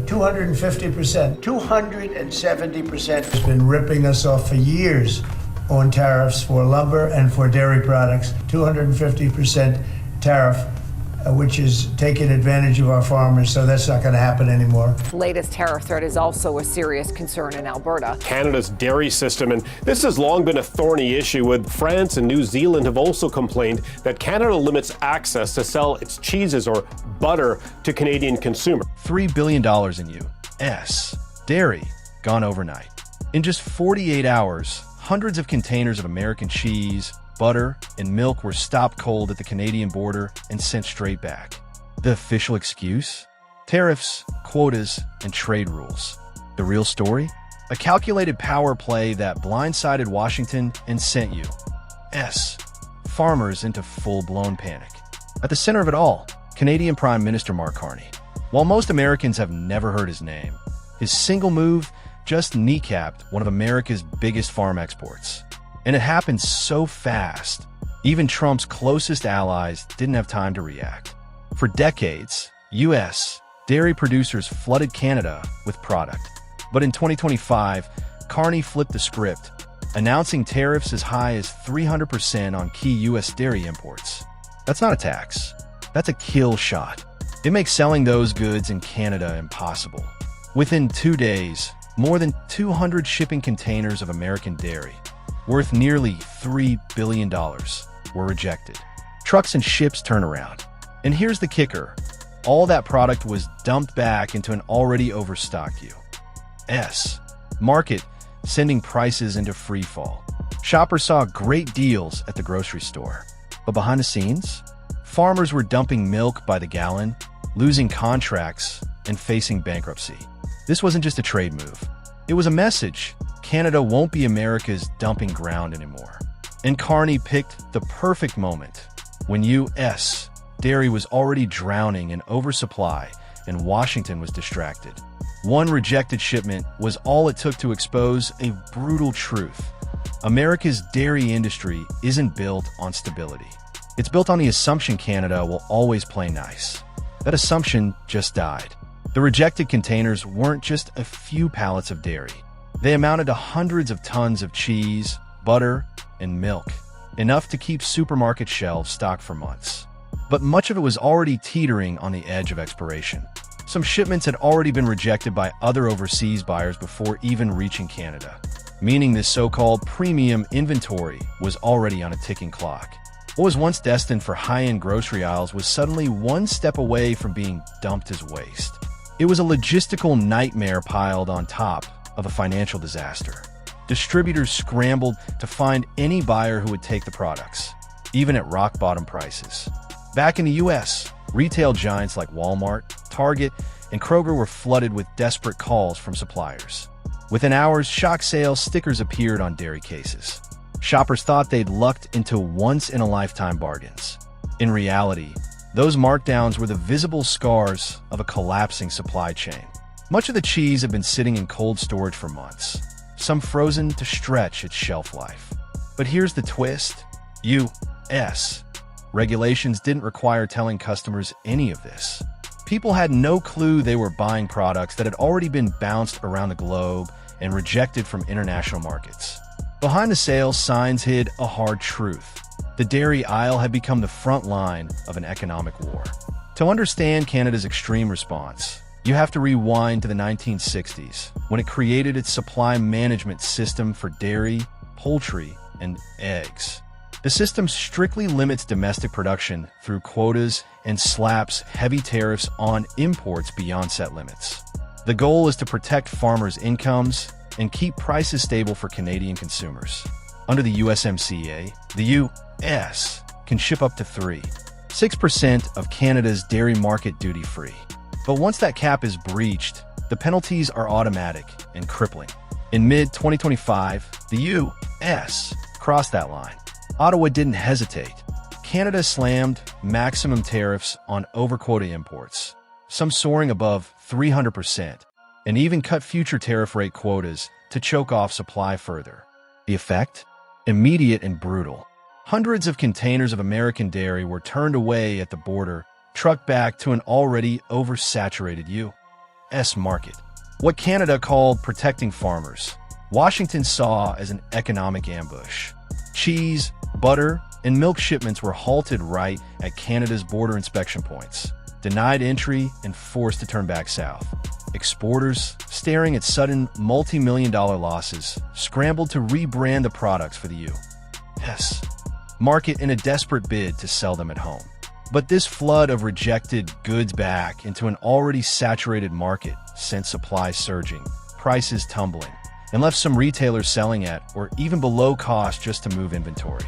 250%, 270% has been ripping us off for years on tariffs for lumber and for dairy products. 250% tariff, which is taking advantage of our farmers, so that's not going to happen anymore. The latest tariff threat is also a serious concern in Alberta. Canada's dairy system, and this has long been a thorny issue, with France and New Zealand have also complained that Canada limits access to sell its cheeses or butter to Canadian consumers. $3 billion in U.S. dairy gone overnight. In just 48 hours, hundreds of containers of American cheese, butter, and milk were stopped cold at the Canadian border and sent straight back. The official excuse? Tariffs, quotas, and trade rules. The real story? A calculated power play that blindsided Washington and sent U.S. farmers into full-blown panic. At the center of it all, Canadian Prime Minister Carney. While most Americans have never heard his name, his single move just kneecapped one of America's biggest farm exports. And it happened so fast, even Trump's closest allies didn't have time to react. For decades, U.S. dairy producers flooded Canada with product. But in 2025, Carney flipped the script, announcing tariffs as high as 300% on key U.S. dairy imports. That's not a tax. That's a kill shot. It makes selling those goods in Canada impossible. Within 2 days, more than 200 shipping containers of American dairy, worth nearly $3 billion, were rejected. Trucks and ships turn around. And here's the kicker. All that product was dumped back into an already overstocked U.S. market, sending prices into free fall. Shoppers saw great deals at the grocery store. But behind the scenes, farmers were dumping milk by the gallon, losing contracts, and facing bankruptcy. This wasn't just a trade move. It was a message. Canada won't be America's dumping ground anymore. And Carney picked the perfect moment, when U.S. dairy was already drowning in oversupply and Washington was distracted. One rejected shipment was all it took to expose a brutal truth. America's dairy industry isn't built on stability. It's built on the assumption Canada will always play nice. That assumption just died. The rejected containers weren't just a few pallets of dairy. They amounted to hundreds of tons of cheese, butter, and milk, enough to keep supermarket shelves stocked for months. But much of it was already teetering on the edge of expiration. Some shipments had already been rejected by other overseas buyers before even reaching Canada, meaning this so-called premium inventory was already on a ticking clock. What was once destined for high-end grocery aisles was suddenly one step away from being dumped as waste. It was a logistical nightmare piled on top of a financial disaster. Distributors scrambled to find any buyer who would take the products, even at rock-bottom prices. Back in the U.S., retail giants like Walmart, Target, and Kroger were flooded with desperate calls from suppliers. Within hours, shock sale stickers appeared on dairy cases. Shoppers thought they'd lucked into once-in-a-lifetime bargains. In reality, those markdowns were the visible scars of a collapsing supply chain. Much of the cheese had been sitting in cold storage for months, some frozen to stretch its shelf life. But here's the twist. U.S. regulations didn't require telling customers any of this. People had no clue they were buying products that had already been bounced around the globe and rejected from international markets. Behind the sales, signs hid a hard truth. The dairy aisle had become the front line of an economic war. To understand Canada's extreme response, you have to rewind to the 1960s, when it created its supply management system for dairy, poultry, and eggs. The system strictly limits domestic production through quotas and slaps heavy tariffs on imports beyond set limits. The goal is to protect farmers' incomes and keep prices stable for Canadian consumers. Under the USMCA, the U.S. can ship up to 6% of Canada's dairy market duty-free. But once that cap is breached, the penalties are automatic and crippling. In mid-2025, the U.S. crossed that line. Ottawa didn't hesitate. Canada slammed maximum tariffs on overquota imports, some soaring above 300%, and even cut future tariff rate quotas to choke off supply further. The effect? Immediate and brutal. Hundreds of containers of American dairy were turned away at the border, trucked back to an already oversaturated U.S. U.S. market. What Canada called protecting farmers, Washington saw as an economic ambush. Cheese, butter, and milk shipments were halted right at Canada's border inspection points, denied entry, and forced to turn back south. Exporters, staring at sudden multi-million-dollar losses, scrambled to rebrand the products for the U.S. market in a desperate bid to sell them at home. But this flood of rejected goods back into an already saturated market sent supply surging, prices tumbling, and left some retailers selling at or even below cost just to move inventory.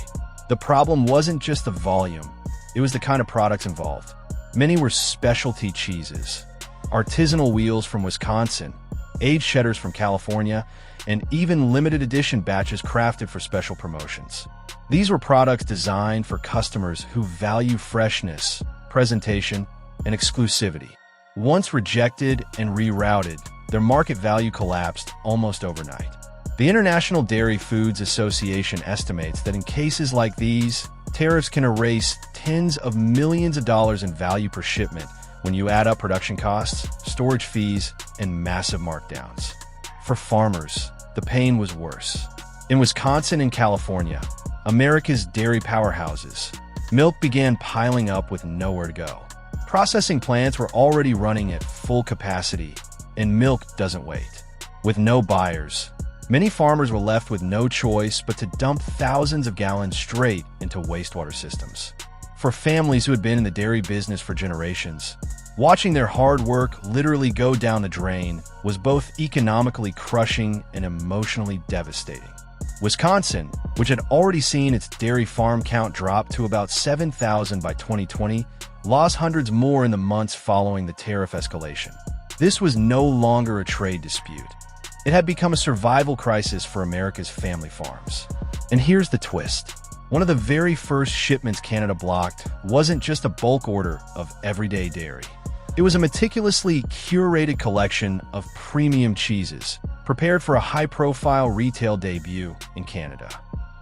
The problem wasn't just the volume, it was the kind of products involved. Many were specialty cheeses, artisanal wheels from Wisconsin, aged cheddars from California, and even limited edition batches crafted for special promotions. These were products designed for customers who value freshness, presentation, and exclusivity. Once rejected and rerouted, their market value collapsed almost overnight. The International Dairy Foods Association estimates that in cases like these, tariffs can erase tens of millions of dollars in value per shipment when you add up production costs, storage fees, and massive markdowns. For farmers, the pain was worse. In Wisconsin and California, America's dairy powerhouses, milk began piling up with nowhere to go. Processing plants were already running at full capacity, and milk doesn't wait. With no buyers, many farmers were left with no choice but to dump thousands of gallons straight into wastewater systems. For families who had been in the dairy business for generations, watching their hard work literally go down the drain was both economically crushing and emotionally devastating. Wisconsin, which had already seen its dairy farm count drop to about 7,000 by 2020, lost hundreds more in the months following the tariff escalation. This was no longer a trade dispute. It had become a survival crisis for America's family farms. And here's the twist. One of the very first shipments Canada blocked wasn't just a bulk order of everyday dairy. It was a meticulously curated collection of premium cheeses, prepared for a high-profile retail debut in Canada.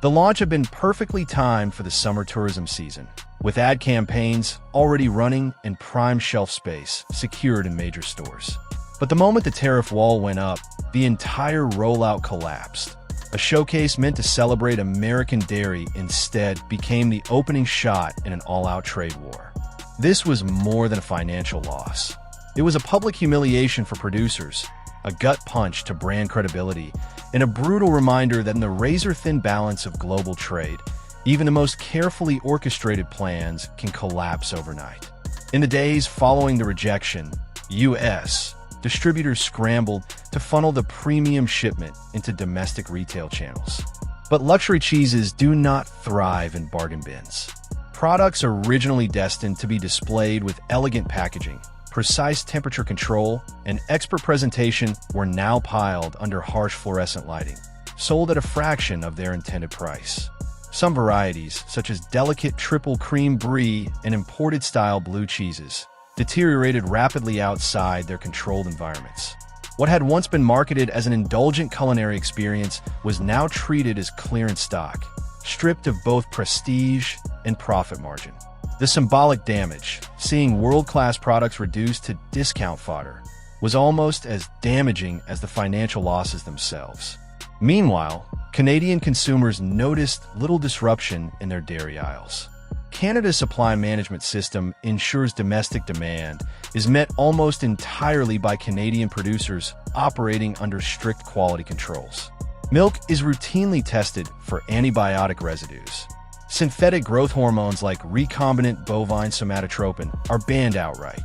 The launch had been perfectly timed for the summer tourism season, with ad campaigns already running and prime shelf space secured in major stores. But the moment the tariff wall went up, the entire rollout collapsed. A showcase meant to celebrate American dairy instead became the opening shot in an all-out trade war. This was more than a financial loss. It was a public humiliation for producers, a gut punch to brand credibility, and a brutal reminder that in the razor-thin balance of global trade, even the most carefully orchestrated plans can collapse overnight. In the days following the rejection, U.S. distributors scrambled to funnel the premium shipment into domestic retail channels. But luxury cheeses do not thrive in bargain bins. Products originally destined to be displayed with elegant packaging, precise temperature control, and expert presentation were now piled under harsh fluorescent lighting, sold at a fraction of their intended price. Some varieties, such as delicate triple cream brie and imported-style blue cheeses, deteriorated rapidly outside their controlled environments. What had once been marketed as an indulgent culinary experience was now treated as clearance stock, stripped of both prestige and profit margin. The symbolic damage, seeing world-class products reduced to discount fodder, was almost as damaging as the financial losses themselves. Meanwhile, Canadian consumers noticed little disruption in their dairy aisles. Canada's supply management system ensures domestic demand is met almost entirely by Canadian producers operating under strict quality controls. Milk is routinely tested for antibiotic residues. Synthetic growth hormones like recombinant bovine somatotropin are banned outright.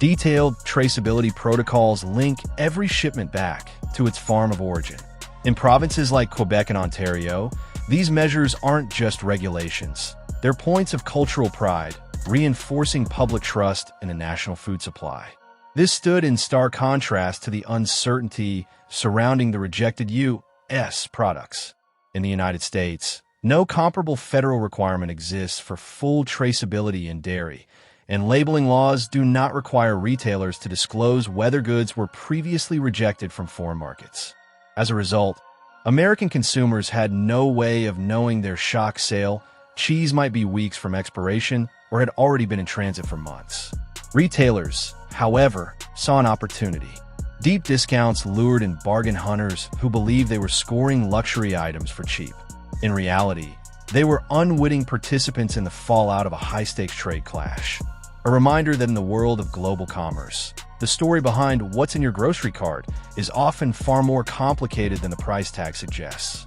Detailed traceability protocols link every shipment back to its farm of origin. In provinces like Quebec and Ontario, these measures aren't just regulations. They're points of cultural pride, reinforcing public trust in the national food supply. This stood in stark contrast to the uncertainty surrounding the rejected U.S. products. In the United States, no comparable federal requirement exists for full traceability in dairy, and labeling laws do not require retailers to disclose whether goods were previously rejected from foreign markets. As a result, American consumers had no way of knowing their shock sale cheese might be weeks from expiration or had already been in transit for months. Retailers, however, saw an opportunity. Deep discounts lured in bargain hunters who believed they were scoring luxury items for cheap. In reality, they were unwitting participants in the fallout of a high-stakes trade clash. A reminder that in the world of global commerce, the story behind what's in your grocery cart is often far more complicated than the price tag suggests.